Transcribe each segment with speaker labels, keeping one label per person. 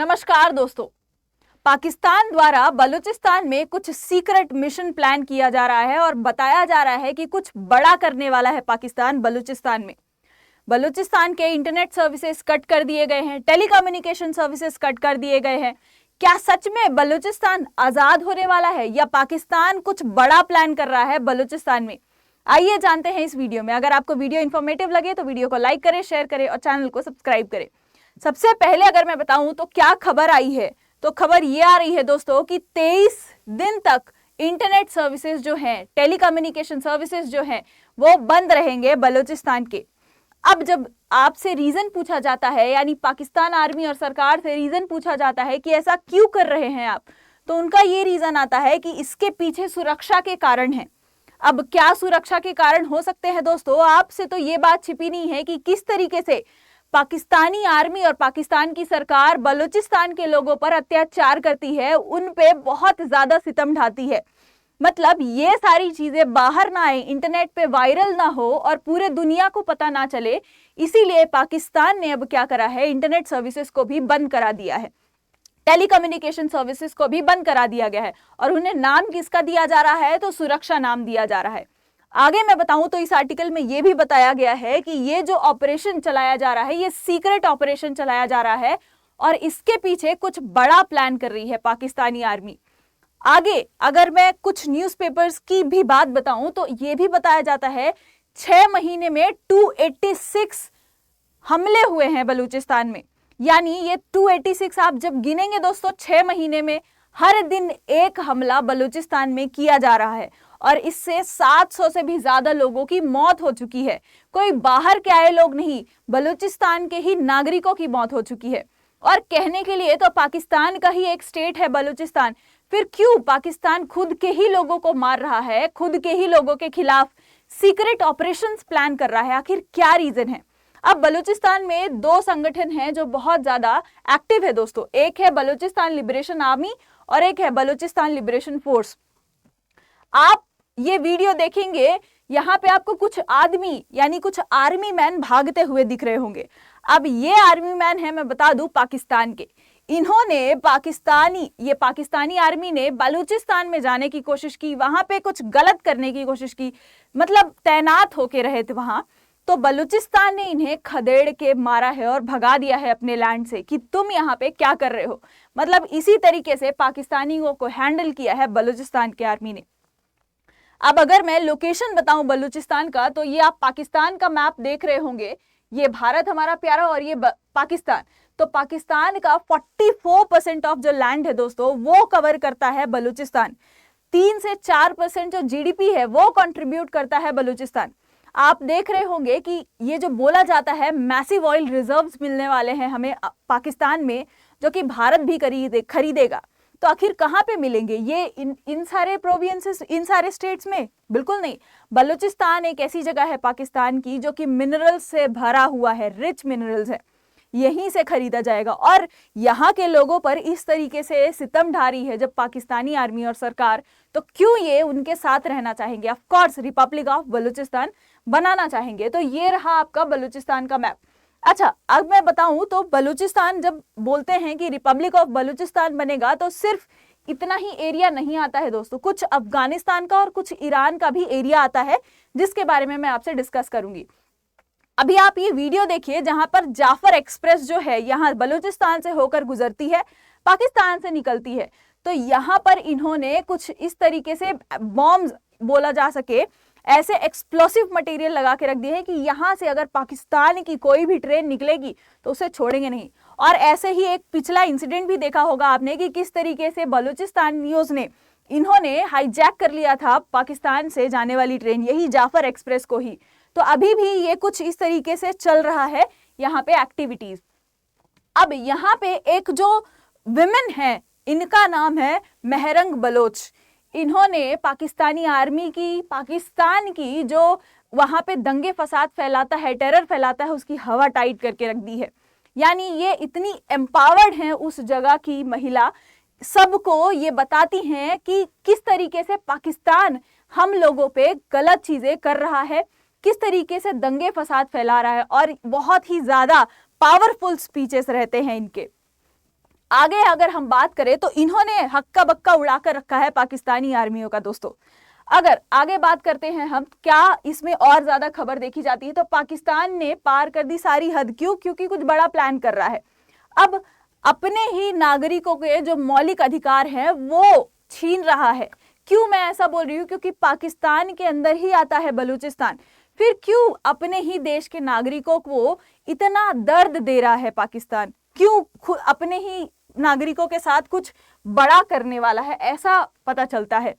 Speaker 1: नमस्कार दोस्तों। पाकिस्तान द्वारा बलूचिस्तान में कुछ सीक्रेट मिशन प्लान किया जा रहा है और बताया जा रहा है कि कुछ बड़ा करने वाला है पाकिस्तान बलूचिस्तान में। बलूचिस्तान के इंटरनेट सर्विसेज कट कर दिए गए हैं, टेलीकम्युनिकेशन सर्विसेज कट कर दिए गए हैं। क्या सच में बलूचिस्तान आजाद होने वाला है या पाकिस्तान कुछ बड़ा प्लान कर रहा है बलूचिस्तान में? आइए जानते हैं इस वीडियो में। अगर आपको वीडियो इन्फॉर्मेटिव लगे तो वीडियो को लाइक करें, शेयर करें और चैनल को सब्सक्राइब करें। सबसे पहले अगर मैं बताऊं तो क्या खबर आई है, तो खबर ये आ रही है दोस्तों कि 23 दिन तक इंटरनेट सर्विसेज जो हैं, टेलीकम्युनिकेशन सर्विसेज जो हैं, वो बंद रहेंगे बलूचिस्तान के। अब जब आपसे रीजन पूछा जाता है, यानी पाकिस्तान आर्मी और सरकार से रीजन पूछा जाता है कि ऐसा क्यों कर रहे हैं आप, तो उनका ये रीजन आता है कि इसके पीछे सुरक्षा के कारण है। अब क्या सुरक्षा के कारण हो सकते हैं दोस्तों, आपसे तो ये बात छिपी नहीं है कि किस तरीके से पाकिस्तानी आर्मी और पाकिस्तान की सरकार बलूचिस्तान के लोगों पर अत्याचार करती है, उन पे बहुत ज्यादा सितम ढाती है। मतलब ये सारी चीजें बाहर ना आए, इंटरनेट पे वायरल ना हो और पूरे दुनिया को पता ना चले, इसीलिए पाकिस्तान ने अब क्या करा है, इंटरनेट सर्विसेज को भी बंद करा दिया है, टेलीकम्युनिकेशन सर्विसेज को भी बंद करा दिया गया है। और उन्हें नाम किसका दिया जा रहा है, तो सुरक्षा नाम दिया जा रहा है। आगे मैं बताऊं तो इस आर्टिकल में यह भी बताया गया है कि ये जो ऑपरेशन चलाया जा रहा है, ये सीक्रेट ऑपरेशन चलाया जा रहा है और इसके पीछे कुछ बड़ा प्लान कर रही है पाकिस्तानी आर्मी। आगे अगर मैं कुछ न्यूज़पेपर्स की भी बात बताऊं तो यह भी बताया जाता है 6 महीने में 286 हमले हुए हैं बलूचिस्तान में। यानी ये 286 आप जब गिनेंगे दोस्तों, 6 महीने में हर दिन एक हमला बलूचिस्तान में किया जा रहा है और इससे 700 से भी ज्यादा लोगों की मौत हो चुकी है। कोई बाहर के आए लोग नहीं, बलूचिस्तान के ही नागरिकों की मौत हो चुकी है। और कहने के लिए तो पाकिस्तान का ही एक स्टेट है बलूचिस्तान, फिर क्यों पाकिस्तान खुद के ही लोगों को मार रहा है, खुद के ही लोगों के खिलाफ सीक्रेट ऑपरेशंस प्लान कर रहा है? आखिर क्या रीजन है? अब बलूचिस्तान में 2 संगठन हैं जो बहुत ज्यादा एक्टिव है दोस्तों। एक है बलूचिस्तान लिबरेशन आर्मी और एक है बलूचिस्तान लिबरेशन फोर्स। आप ये वीडियो देखेंगे, यहाँ पे आपको कुछ आदमी यानी कुछ आर्मी मैन भागते हुए दिख रहे होंगे। अब ये आर्मी मैन है, मैं बता दूं, पाकिस्तान के। इन्होंने पाकिस्तानी आर्मी ने बलूचिस्तान में जाने की कोशिश की, वहां पे कुछ गलत करने की कोशिश की, मतलब तैनात होके रहे थे वहां। तो बलूचिस्तान ने इन्हें खदेड़ के मारा है और भगा दिया है अपने लैंड से कि तुम यहाँ पे क्या कर रहे हो। मतलब इसी तरीके से पाकिस्तानियों को हैंडल किया है बलूचिस्तान के आर्मी ने। अब अगर मैं लोकेशन बताऊं बलूचिस्तान का, तो ये आप पाकिस्तान का मैप देख रहे होंगे, ये भारत हमारा प्यारा और ये पाकिस्तान। तो पाकिस्तान का 44% ऑफ जो लैंड है दोस्तों, वो कवर करता है बलूचिस्तान। 3 से 4% जो जीडीपी है वो कंट्रीब्यूट करता है बलूचिस्तान। आप देख रहे होंगे कि ये जो बोला जाता है मैसिव ऑयल रिजर्व्स मिलने वाले हैं हमें पाकिस्तान में, जो कि भारत भी खरीदेगा। तो आखिर कहाँ पे मिलेंगे ये? इन सारे प्रोविंसेस, इन सारे स्टेट्स में? बिल्कुल नहीं। बलूचिस्तान एक ऐसी जगह है पाकिस्तान की जो कि मिनरल्स से भरा हुआ है, रिच मिनरल्स है, यहीं से खरीदा जाएगा। और यहाँ के लोगों पर इस तरीके से सितम ढारी है जब पाकिस्तानी आर्मी और सरकार, तो क्यों ये उनके साथ रहना चाहेंगे? Of course republic of Balochistan बनाना चाहेंगे। तो ये रहा आपका बलूचिस्तान का मैप। अच्छा, अब मैं बताऊं तो बलूचिस्तान जब बोलते हैं कि रिपब्लिक ऑफ बलूचिस्तान बनेगा, तो सिर्फ इतना ही एरिया नहीं आता है दोस्तों, कुछ अफगानिस्तान का और कुछ ईरान का भी एरिया आता है, जिसके बारे में मैं आपसे डिस्कस करूंगी। अभी आप ये वीडियो देखिए जहां पर जाफर एक्सप्रेस जो है, यहाँ बलूचिस्तान से होकर गुजरती है, पाकिस्तान से निकलती है। तो यहाँ पर इन्होंने कुछ इस तरीके से बॉम्ब्स, बोला जा सके ऐसे एक्सप्लोसिव मटेरियल लगा के रख दिए हैं कि यहाँ से अगर पाकिस्तान की कोई भी ट्रेन निकलेगी तो उसे छोड़ेंगे नहीं। और ऐसे ही एक पिछला इंसिडेंट भी देखा होगा आपने कि किस तरीके से बलूचिस्तानियों ने इन्होंने हाईजैक कर लिया था पाकिस्तान से जाने वाली ट्रेन, यही जाफर एक्सप्रेस को ही। तो अभी भी ये कुछ इस तरीके से चल रहा है यहाँ पे एक्टिविटीज। अब यहाँ पे एक जो विमेन है, इनका नाम है मेहरंग बलोच। इन्होंने पाकिस्तानी आर्मी की, पाकिस्तान की जो वहां पे दंगे फसाद फैलाता है, टेरर फैलाता है, उसकी हवा टाइट करके रख दी है। यानी ये इतनी एम्पावर्ड है उस जगह की महिला, सबको ये बताती हैं कि किस तरीके से पाकिस्तान हम लोगों पे गलत चीजें कर रहा है, किस तरीके से दंगे फसाद फैला रहा है। और बहुत ही ज्यादा पावरफुल स्पीचेस रहते हैं इनके। आगे अगर हम बात करें तो इन्होंने हक्का बक्का उड़ाकर रखा है पाकिस्तानी आर्मियों का दोस्तों। अगर आगे बात करते हैं हम, क्या इसमें और ज्यादा खबर देखी जाती है तो पाकिस्तान ने पार कर दी सारी हद। क्यों? क्योंकि कुछ बड़ा प्लान कर रहा है। अब अपने ही नागरिकों के जो मौलिक अधिकार हैं वो छीन रहा है। क्यों मैं ऐसा बोल रही हूँ? क्योंकि पाकिस्तान के अंदर ही आता है बलूचिस्तान। फिर क्यों अपने ही देश के नागरिकों को इतना दर्द दे रहा है पाकिस्तान? क्यों अपने ही नागरिकों के साथ कुछ बड़ा करने वाला है, ऐसा पता चलता है।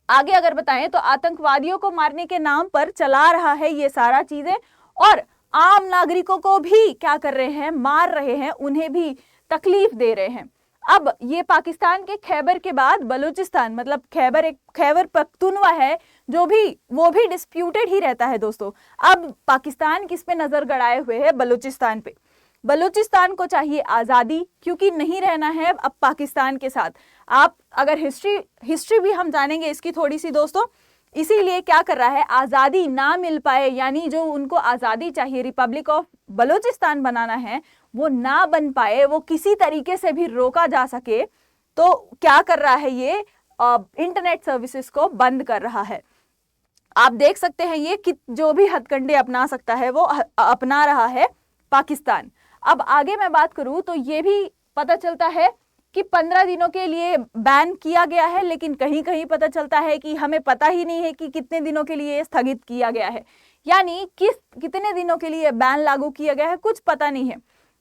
Speaker 1: आगे अगर बताएं तो आतंकवादियों को मारने के नाम पर चला रहा है ये सारा चीजें, और आम नागरिकों को भी क्या कर रहे हैं? मार रहे हैं, उन्हें भी तकलीफ दे रहे हैं। अब ये पाकिस्तान के खैबर के बाद बलूचिस्तान, मतलब खैबर पख्तूनवा है जो भी, वो भी डिस्प्यूटेड ही रहता है दोस्तों। अब पाकिस्तान किस पे नजर गड़ाए हुए है? बलूचिस्तान पे। बलूचिस्तान को चाहिए आजादी, क्योंकि नहीं रहना है अब पाकिस्तान के साथ। आप अगर हिस्ट्री भी हम जानेंगे इसकी थोड़ी सी दोस्तों, इसीलिए क्या कर रहा है? आजादी ना मिल पाए, यानी जो उनको आजादी चाहिए, रिपब्लिक ऑफ बलूचिस्तान बनाना है, वो ना बन पाए, वो किसी तरीके से भी रोका जा सके, तो क्या कर रहा है? ये इंटरनेट सर्विसेज को बंद कर रहा है। आप देख सकते हैं ये कि जो भी हथकंडे अपना सकता है वो अपना रहा है पाकिस्तान। अब आगे मैं बात करूं तो ये भी पता चलता है कि 15 दिनों के लिए बैन किया गया है, लेकिन कहीं कहीं पता चलता है कि हमें पता ही नहीं है कि कितने दिनों के लिए स्थगित किया गया है, यानी कितने दिनों के लिए बैन लागू किया गया है, कुछ पता नहीं है।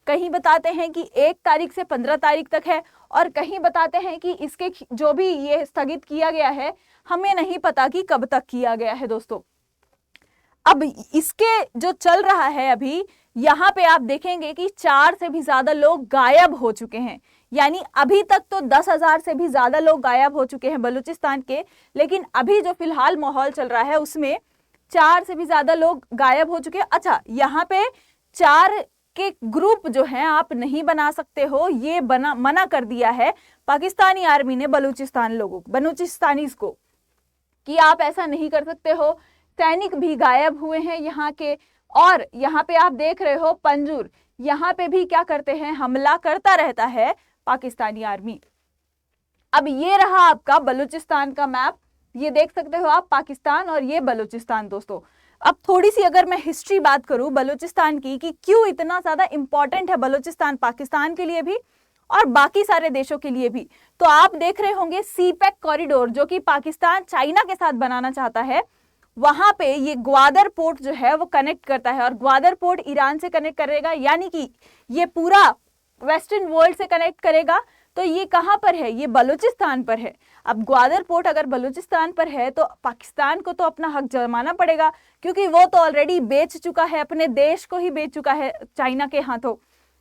Speaker 1: कहीं बताते हैं कि 1 तारीख से 15 तारीख तक है, और कहीं बताते हैं कि इसके जो भी ये स्थगित किया गया है, हमें नहीं पता कि कब तक किया गया है दोस्तों। अब इसके जो चल रहा है अभी, यहाँ पे आप देखेंगे कि 4 से भी ज्यादा लोग गायब हो चुके हैं, यानी अभी तक तो 10,000 से भी ज्यादा लोग गायब हो चुके हैं बलूचिस्तान के, लेकिन अभी जो फिलहाल माहौल चल रहा है उसमें 4 से भी ज्यादा लोग गायब हो चुके हैं। अच्छा, यहाँ पे 4 के ग्रुप जो हैं आप नहीं बना सकते हो, ये मना कर दिया है पाकिस्तानी आर्मी ने बलूचिस्तानीज को, कि आप ऐसा नहीं कर सकते हो। सैनिक भी गायब हुए हैं यहाँ के, और यहाँ पे आप देख रहे हो पंजूर, यहाँ पे भी क्या करते हैं? हमला करता रहता है पाकिस्तानी आर्मी। अब ये रहा आपका बलूचिस्तान का मैप, ये देख सकते हो आप, पाकिस्तान और ये बलूचिस्तान दोस्तों। अब थोड़ी सी अगर मैं हिस्ट्री बात करूं बलूचिस्तान की, कि क्यों इतना ज्यादा इंपॉर्टेंट है बलूचिस्तान पाकिस्तान के लिए भी और बाकी सारे देशों के लिए भी, तो आप देख रहे होंगे सीपैक कॉरिडोर जो कि पाकिस्तान चाइना के साथ बनाना चाहता है, वहां पे ये ग्वादर पोर्ट जो है वो कनेक्ट करता है, और ग्वादर पोर्ट ईरान से कनेक्ट करेगा, यानी कि ये पूरा वेस्टर्न वर्ल्ड से कनेक्ट करेगा। तो ये कहां पर है? ये बलूचिस्तान पर है। अब ग्वादर पोर्ट अगर बलूचिस्तान पर है तो पाकिस्तान को तो अपना हक जमाना पड़ेगा, क्योंकि वो तो ऑलरेडी बेच चुका है, अपने देश को ही बेच चुका है चाइना के हाथों।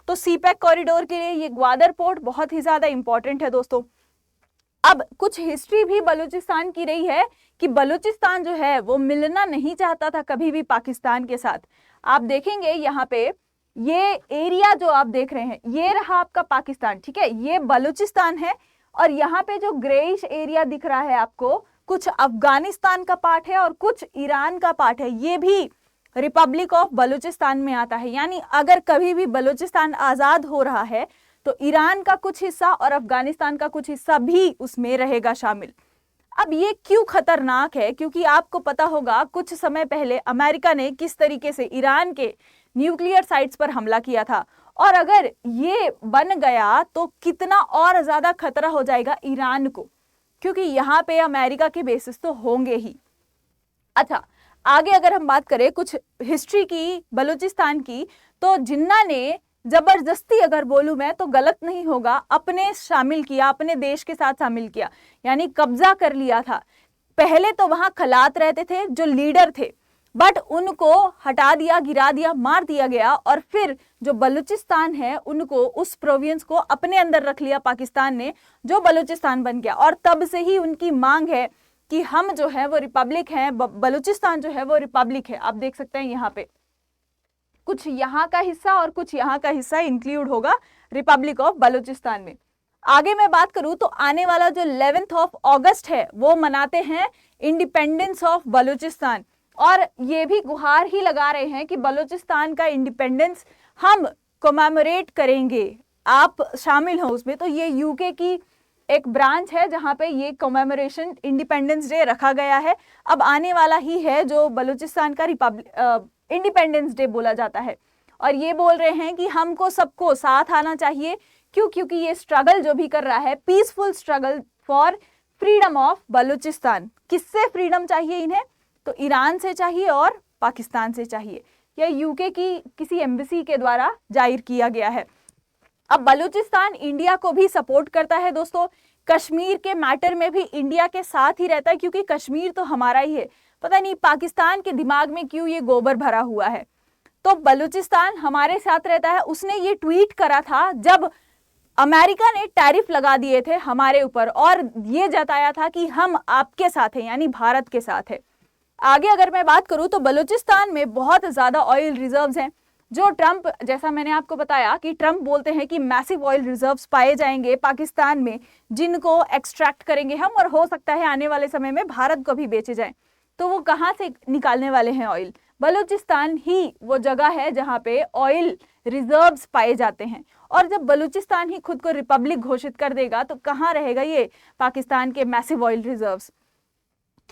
Speaker 1: तो सीपैक कॉरिडोर के लिए ये ग्वादर पोर्ट बहुत ही ज्यादा इंपॉर्टेंट है दोस्तों। अब कुछ हिस्ट्री भी बलूचिस्तान की रही है कि बलूचिस्तान जो है वो मिलना नहीं चाहता था कभी भी पाकिस्तान के साथ। आप देखेंगे यहाँ पे ये एरिया जो आप देख रहे हैं, ये रहा आपका पाकिस्तान, ठीक है, ये बलूचिस्तान है, और यहाँ पे जो ग्रेइश एरिया दिख रहा है आपको, कुछ अफगानिस्तान का पार्ट है और कुछ ईरान का पार्ट है, ये भी रिपब्लिक ऑफ बलूचिस्तान में आता है। यानी अगर कभी भी बलूचिस्तान आजाद हो रहा है तो ईरान का कुछ हिस्सा और अफगानिस्तान का कुछ हिस्सा भी उसमें रहेगा शामिल। अब ये क्यों खतरनाक है? क्योंकि आपको पता होगा कुछ समय पहले अमेरिका ने किस तरीके से ईरान के न्यूक्लियर साइट्स पर हमला किया था, और अगर ये बन गया तो कितना और ज्यादा खतरा हो जाएगा ईरान को, क्योंकि यहाँ पे अमेरिका के बेसिस तो होंगे ही। अच्छा, आगे अगर हम बात करें कुछ हिस्ट्री की बलूचिस्तान की, तो जिन्ना ने जबरदस्ती, अगर बोलूं मैं तो गलत नहीं होगा, अपने शामिल किया, अपने देश के साथ शामिल किया, यानी कब्जा कर लिया था। पहले तो वहां खलात रहते थे जो लीडर थे, बट उनको हटा दिया, गिरा दिया, मार दिया गया, और फिर जो बलूचिस्तान है उनको, उस प्रोविंस को अपने अंदर रख लिया पाकिस्तान ने, जो बलूचिस्तान बन गया। और तब से ही उनकी मांग है कि हम जो है वो रिपब्लिक हैं, बलूचिस्तान जो है वो रिपब्लिक है। आप देख सकते हैं यहाँ पे कुछ यहाँ का हिस्सा और कुछ यहाँ का हिस्सा इंक्लूड होगा रिपब्लिक ऑफ बलूचिस्तान में। आगे मैं बात करूं तो आने वाला जो 11 अगस्त है वो मनाते हैं इंडिपेंडेंस ऑफ बलूचिस्तान, और ये भी गुहार ही लगा रहे हैं कि बलूचिस्तान का इंडिपेंडेंस हम कोमेमोरेट करेंगे, आप शामिल हो उसमें, तो ये यूके की एक ब्रांच है जहां पे ये कमेमोरेशन इंडिपेंडेंस डे रखा गया है। अब आने वाला ही है जो बलूचिस्तान का इंडिपेंडेंस डे बोला जाता है, और ये बोल रहे हैं कि हमको सबको साथ आना चाहिए। क्यों? क्योंकि ये स्ट्रगल जो भी कर रहा है, peaceful struggle for freedom of Balochistan. किससे फ्रीडम चाहिए इन्हें? तो ईरान से चाहिए और पाकिस्तान से चाहिए। यह यूके की किसी एम्बेसी के द्वारा जाहिर किया गया है। अब बलूचिस्तान इंडिया को भी सपोर्ट करता है दोस्तों, कश्मीर के मैटर में भी इंडिया के साथ ही रहता है, क्योंकि कश्मीर तो हमारा ही है। पता नहीं पाकिस्तान के दिमाग में क्यों ये गोबर भरा हुआ है। तो बलूचिस्तान हमारे साथ रहता है। उसने ये ट्वीट करा था जब अमेरिका ने टैरिफ लगा दिए थे हमारे ऊपर, और ये जताया था कि हम आपके साथ हैं, यानी भारत के साथ है। आगे अगर मैं बात करूं तो बलूचिस्तान में बहुत ज्यादा ऑयल रिजर्व्स हैं, जो ट्रंप, जैसा मैंने आपको बताया कि ट्रंप बोलते हैं कि मैसिव ऑयल रिजर्व्स पाए जाएंगे पाकिस्तान में, जिनको एक्सट्रैक्ट करेंगे हम, और हो सकता है आने वाले समय में भारत को भी बेचे जाएं। तो वो कहाँ से निकालने वाले हैं ऑयल? बलूचिस्तान ही वो जगह है जहाँ पे ऑयल रिजर्व्स पाए जाते हैं। और जब बलूचिस्तान ही खुद को रिपब्लिक घोषित कर देगा तो कहाँ रहेगा ये पाकिस्तान के मैसिव ऑयल रिजर्व्स?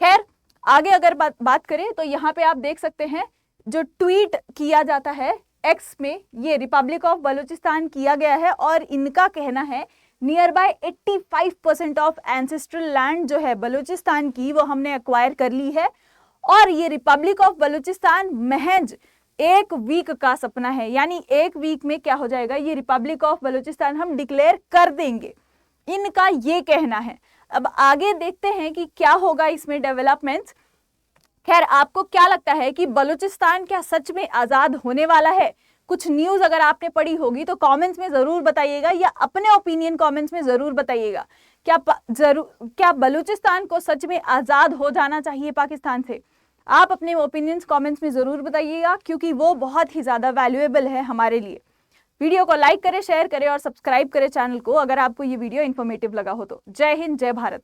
Speaker 1: खैर, आगे अगर बात करें तो यहाँ पे आप देख सकते हैं जो ट्वीट किया जाता है एक्स में, ये रिपब्लिक ऑफ बलूचिस्तान किया गया है, और इनका कहना है near by 85% of ancestral land जो है बलूचिस्तान की, वो हमने एक्वायर कर ली है। और ये रिपब्लिक ऑफ बलूचिस्तान महज एक वीक का सपना है, यानी एक वीक में क्या हो जाएगा, ये रिपब्लिक ऑफ बलूचिस्तान हम डिक्लेयर कर देंगे, इनका ये कहना है। अब आगे देखते हैं कि क्या होगा इसमें डेवलपमेंट्स। खैर, आपको क्या लगता है कि बलूचिस्तान क्या सच में आजाद होने वाला है? कुछ न्यूज़ अगर आपने पढ़ी होगी तो कमेंट्स में ज़रूर बताइएगा, या अपने ओपिनियन कमेंट्स में ज़रूर बताइएगा। क्या बलूचिस्तान को सच में आज़ाद हो जाना चाहिए पाकिस्तान से? आप अपने ओपिनियंस कमेंट्स में ज़रूर बताइएगा, क्योंकि वो बहुत ही ज़्यादा वैल्यूएबल है हमारे लिए। वीडियो को लाइक करें, शेयर करें और सब्सक्राइब करें चैनल को, अगर आपको ये वीडियो इन्फॉर्मेटिव लगा हो तो। जय हिंद, जय भारत।